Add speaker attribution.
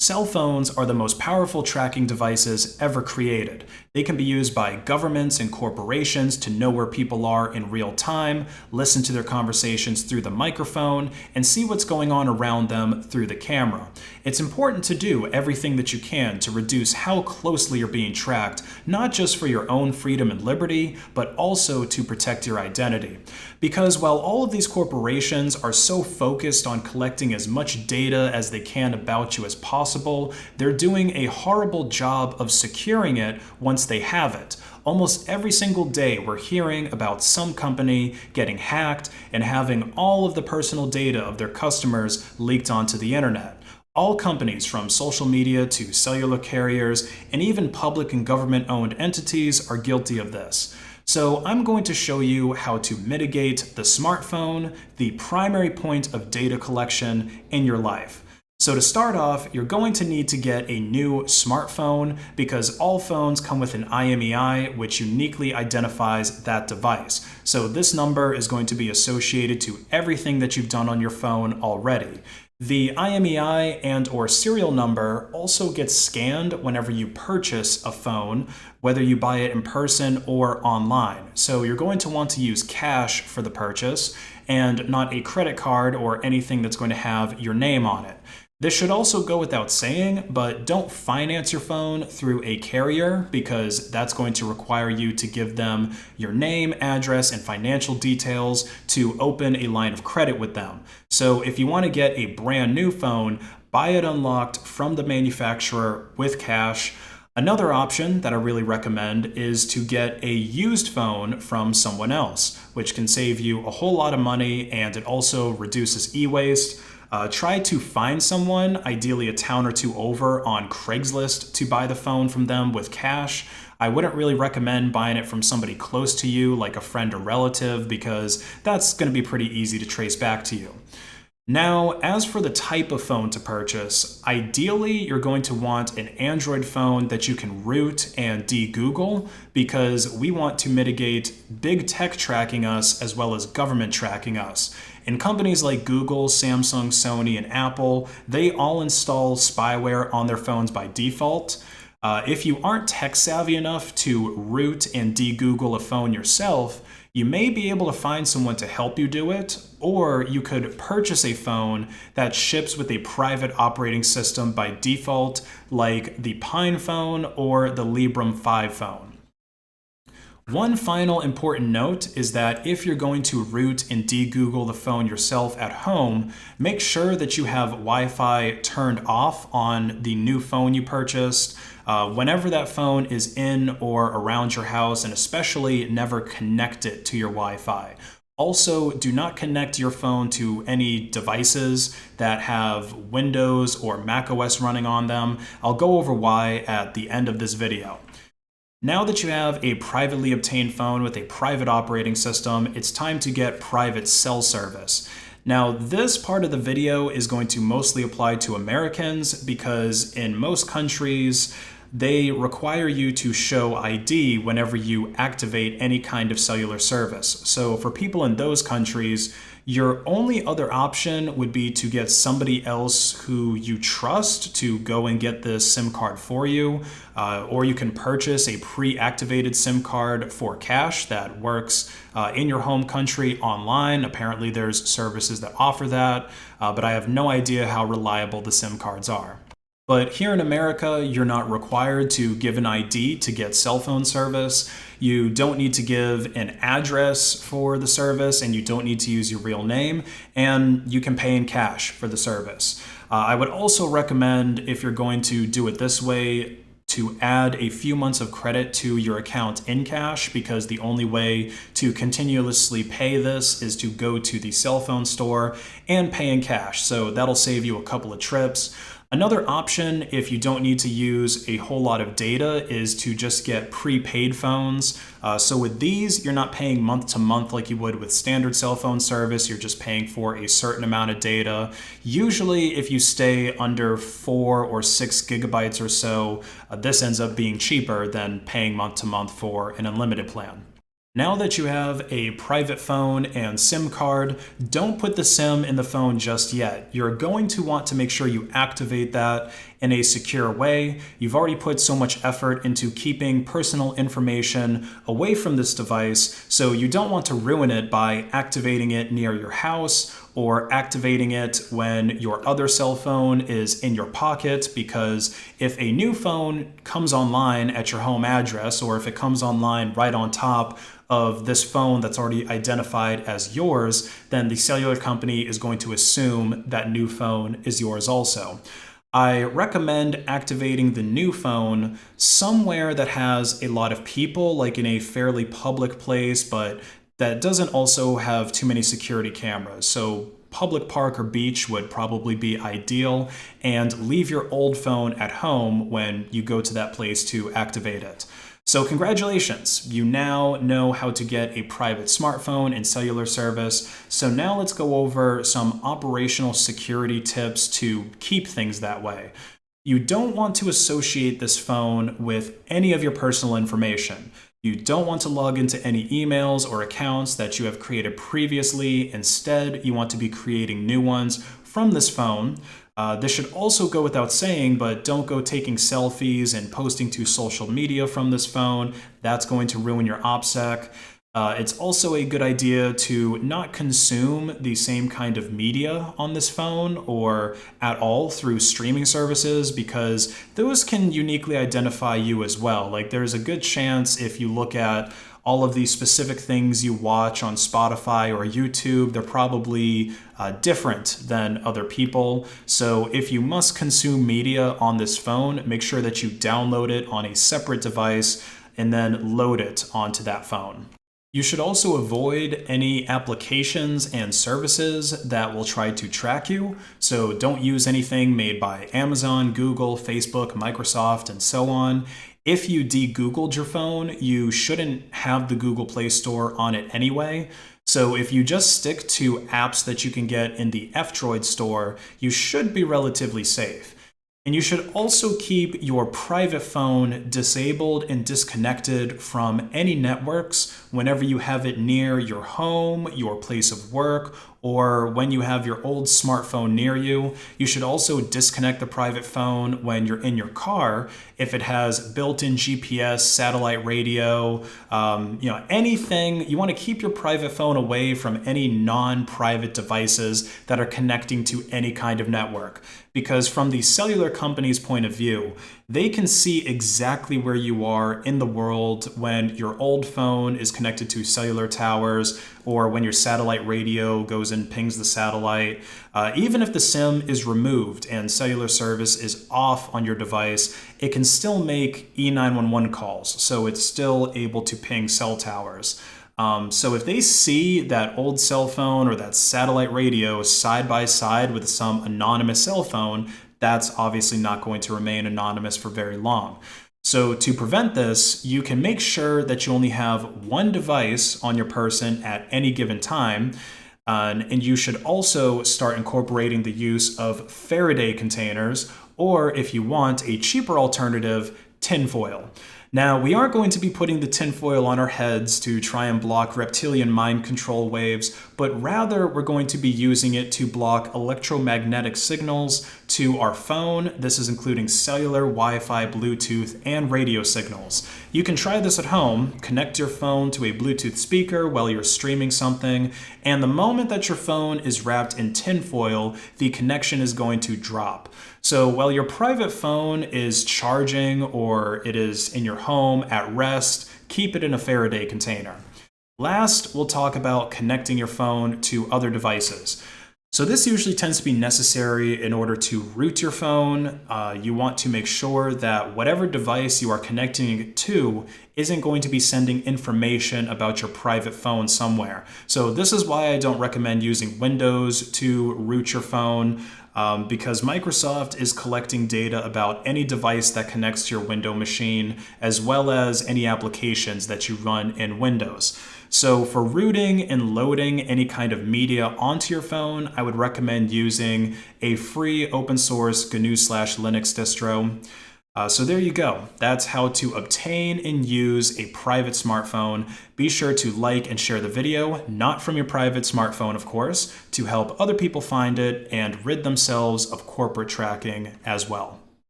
Speaker 1: Cell phones are the most powerful tracking devices ever created. They can be used by governments and corporations to know where people are in real time, listen to their conversations through the microphone, and see what's going on around them through the camera. It's important to do everything that you can to reduce how closely you're being tracked, not just for your own freedom and liberty, but also to protect your identity. Because while all of these corporations are so focused on collecting as much data as they can about you as possible, they're doing a horrible job of securing it once they have it. Almost every single day we're hearing about some company getting hacked and having all of the personal data of their customers leaked onto the internet. All companies, from social media to cellular carriers and even public and government-owned entities, are guilty of this. So I'm going to show you how to mitigate the smartphone, the primary point of data collection in your life. So to start off, you're going to need to get a new smartphone because all phones come with an IMEI, which uniquely identifies that device. So this number is going to be associated to everything that you've done on your phone already. The IMEI and/or serial number also gets scanned whenever you purchase a phone, whether you buy it in person or online. So you're going to want to use cash for the purchase and not a credit card or anything that's going to have your name on it. This should also go without saying, but don't finance your phone through a carrier because that's going to require you to give them your name, address, and financial details to open a line of credit with them. So if you want to get a brand new phone, buy it unlocked from the manufacturer with cash. Another option that I really recommend is to get a used phone from someone else, which can save you a whole lot of money and it also reduces e-waste. Try to find someone, ideally a town or two over, on Craigslist to buy the phone from them with cash. I wouldn't really recommend buying it from somebody close to you, like a friend or relative, because that's going to be pretty easy to trace back to you. Now, as for the type of phone to purchase, ideally you're going to want an Android phone that you can root and de-Google because we want to mitigate big tech tracking us as well as government tracking us. And companies like Google, Samsung, Sony, and Apple, they all install spyware on their phones by default. If you aren't tech savvy enough to root and de-Google a phone yourself, you may be able to find someone to help you do it, or you could purchase a phone that ships with a private operating system by default, like the Pine phone or the Librem 5 phone. One final important note is that if you're going to root and de-Google the phone yourself at home, make sure that you have Wi-Fi turned off on the new phone you purchased. Whenever that phone is in or around your house, and especially never connect it to your Wi-Fi. Also, do not connect your phone to any devices that have Windows or macOS running on them. I'll go over why at the end of this video. Now that you have a privately obtained phone with a private operating system, it's time to get private cell service. Now, this part of the video is going to mostly apply to Americans because in most countries, they require you to show ID whenever you activate any kind of cellular service. So for people in those countries, your only other option would be to get somebody else who you trust to go and get this SIM card for you, or you can purchase a pre-activated SIM card for cash that works in your home country online. Apparently there's services that offer that, but I have no idea how reliable the SIM cards are. But here in America, you're not required to give an ID to get cell phone service. You don't need to give an address for the service, and you don't need to use your real name, and you can pay in cash for the service. I would also recommend, if you're going to do it this way, to add a few months of credit to your account in cash, because the only way to continuously pay this is to go to the cell phone store and pay in cash. So that'll save you a couple of trips. Another option, if you don't need to use a whole lot of data, is to just get prepaid phones. So with these, you're not paying month to month like you would with standard cell phone service. You're just paying for a certain amount of data. Usually, if you stay under 4 or 6 gigabytes or so, this ends up being cheaper than paying month to month for an unlimited plan. Now that you have a private phone and SIM card, don't put the SIM in the phone just yet. You're going to want to make sure you activate that in a secure way. You've already put so much effort into keeping personal information away from this device, so you don't want to ruin it by activating it near your house or activating it when your other cell phone is in your pocket, because if a new phone comes online at your home address, or if it comes online right on top of this phone that's already identified as yours, then the cellular company is going to assume that new phone is yours also. I recommend activating the new phone somewhere that has a lot of people, like in a fairly public place, but that doesn't also have too many security cameras. So public park or beach would probably be ideal, and leave your old phone at home when you go to that place to activate it. So congratulations, you now know how to get a private smartphone and cellular service. So now let's go over some operational security tips to keep things that way. You don't want to associate this phone with any of your personal information. You don't want to log into any emails or accounts that you have created previously. Instead, you want to be creating new ones from this phone. This should also go without saying, but don't go taking selfies and posting to social media from this phone. That's going to ruin your OPSEC. It's also a good idea to not consume the same kind of media on this phone or at all through streaming services, because those can uniquely identify you as well. Like, there's a good chance if you look at all of these specific things you watch on Spotify or YouTube, they're probably different than other people. So if you must consume media on this phone, make sure that you download it on a separate device and then load it onto that phone. You should also avoid any applications and services that will try to track you. So don't use anything made by Amazon, Google, Facebook, Microsoft, and so on. If you de-Googled your phone, you shouldn't have the Google Play Store on it anyway. So if you just stick to apps that you can get in the F-Droid store, you should be relatively safe. And you should also keep your private phone disabled and disconnected from any networks whenever you have it near your home, your place of work, or when you have your old smartphone near you. You should also disconnect the private phone when you're in your car if it has built-in GPS, satellite radio, anything. You want to keep your private phone away from any non-private devices that are connecting to any kind of network. Because from the cellular company's point of view, they can see exactly where you are in the world when your old phone is connected to cellular towers, or when your satellite radio goes and pings the satellite. Even if the SIM is removed and cellular service is off on your device, it can still make E911 calls, so it's still able to ping cell towers. So if they see that old cell phone or that satellite radio side by side with some anonymous cell phone, that's obviously not going to remain anonymous for very long. So to prevent this, you can make sure that you only have one device on your person at any given time. And you should also start incorporating the use of Faraday containers, or if you want a cheaper alternative, tinfoil. Now, we aren't going to be putting the tinfoil on our heads to try and block reptilian mind control waves, but rather we're going to be using it to block electromagnetic signals to our phone. This is including cellular, Wi-Fi, Bluetooth, and radio signals. You can try this at home. Connect your phone to a Bluetooth speaker while you're streaming something, and the moment that your phone is wrapped in tinfoil, the connection is going to drop. So while your private phone is charging or it is in your home at rest, keep it in a Faraday container. Last, we'll talk about connecting your phone to other devices. So this usually tends to be necessary in order to root your phone. You want to make sure that whatever device you are connecting it to isn't going to be sending information about your private phone somewhere. So this is why I don't recommend using Windows to root your phone. Because Microsoft is collecting data about any device that connects to your Windows machine, as well as any applications that you run in Windows. So for rooting and loading any kind of media onto your phone, I would recommend using a free open source GNU/Linux distro. So there you go. That's how to obtain and use a private smartphone. Be sure to like and share the video, not from your private smartphone, of course, to help other people find it and rid themselves of corporate tracking as well.